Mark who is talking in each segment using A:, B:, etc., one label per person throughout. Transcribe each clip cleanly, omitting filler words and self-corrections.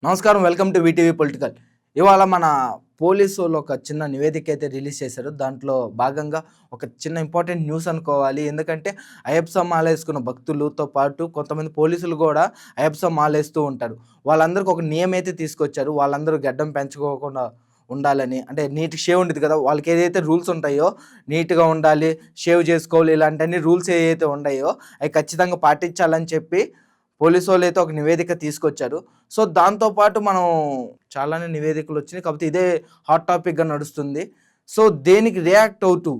A: నమస్కారం. Welcome to VTV political. ఇవాళ మన పోలీసోళ్ళు ఒక చిన్న నివేదిక అయితే రిలీజ్ చేశారు. దాంట్లో భాగంగా ఒక చిన్న ఇంపార్టెంట్ న్యూస్ అనుకోవాలి. ఎందుకంటే అయ్యప్ప మాలేసుకున్న భక్తులతో పాటు కొంతమంది పోలీసులు కూడా అయ్యప్ప మాలేస్తూ ఉంటారు. వాళ్ళందరికీ ఒక నియమం అయితే తీసుకొచ్చారు. వాళ్ళందరూ గడ్డం పెంచుకోకుండా ఉండాలని, అంటే నీట్ షేవ్ ఉండేది కదా, వాళ్ళకి ఏదైతే రూల్స్ ఉంటాయో నీట్గా ఉండాలి, షేవ్ చేసుకోవాలి, ఇలాంటి అన్ని రూల్స్ ఏవైతే ఉన్నాయో అవి ఖచ్చితంగా పాటించాలని చెప్పి పోలీసు వాళ్ళు అయితే ఒక నివేదిక తీసుకొచ్చారు. సో దాంతోపాటు మనం చాలానే నివేదికలు వచ్చినాయి, కాకపోతే ఇదే హాట్ టాపిక్గా నడుస్తుంది. సో దేనికి రియాక్ట్ అవుతూ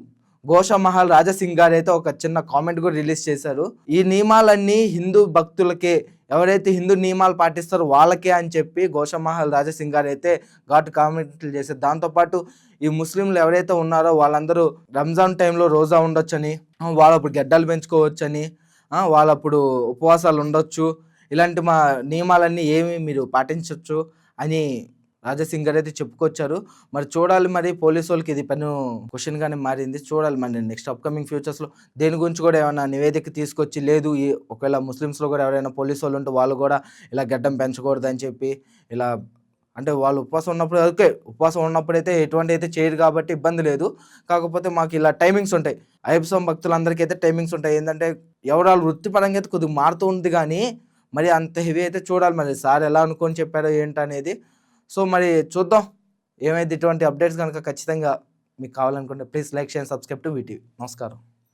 A: గోషామహల్ రాజాసింగ్ గారు అయితే ఒక చిన్న కామెంట్ కూడా రిలీజ్ చేశారు. ఈ నియమాలన్నీ హిందూ భక్తులకే, ఎవరైతే హిందూ నియమాలు పాటిస్తారో వాళ్ళకే అని చెప్పి గోషామహల్ రాజాసింగ్ గారు అయితే ఘాటు కామెంట్లు చేశారు. దాంతోపాటు ఈ ముస్లింలు ఎవరైతే ఉన్నారో వాళ్ళందరూ రంజాన్ టైంలో రోజా ఉండొచ్చని, వాళ్ళప్పుడు గెడ్డలు పెంచుకోవచ్చని, వాళ్ళప్పుడు ఉపవాసాలు ఉండొచ్చు, ఇలాంటి మా నియమాలన్నీ ఏమి మీరు పాటించవచ్చు అని రాజాసింగ్ గారు అయితే చెప్పుకొచ్చారు. మరి చూడాలి, మరి పోలీసు వాళ్ళకి ఇది పెను క్వశ్చన్గానే మారింది. చూడాలి మరి నెక్స్ట్ అప్కమింగ్ ఫ్యూచర్స్లో దేని గురించి కూడా ఏమైనా నివేదిక తీసుకొచ్చి, లేదు ఈ ఒకవేళ ముస్లిమ్స్లో కూడా ఎవరైనా పోలీసు వాళ్ళు ఉంటే వాళ్ళు కూడా ఇలా గడ్డం పెంచకూడదని చెప్పి, ఇలా అంటే వాళ్ళు ఉపవాసం ఉన్నప్పుడు ఓకే, ఉపవాసం ఉన్నప్పుడైతే ఎటువంటి అయితే చేయరు కాబట్టి ఇబ్బంది లేదు. కాకపోతే మాకు ఇలా టైమింగ్స్ ఉంటాయి, అయ్యప్ప స్వామి భక్తులందరికీ అయితే టైమింగ్స్ ఉంటాయి. ఏంటంటే ఎవరాలు వృత్తిపరంగా అయితే కొద్దిగా మారుతూ ఉంది, కానీ మరి అంత హెవీ అయితే చూడాలి మరి సార్ ఎలా అనుకొని చెప్పారో ఏంటనేది. సో మరి చూద్దాం ఏమైతే. ఇటువంటి అప్డేట్స్ కనుక ఖచ్చితంగా మీకు కావాలనుకుంటే please like, share, subscribe to VTV. నమస్కారం.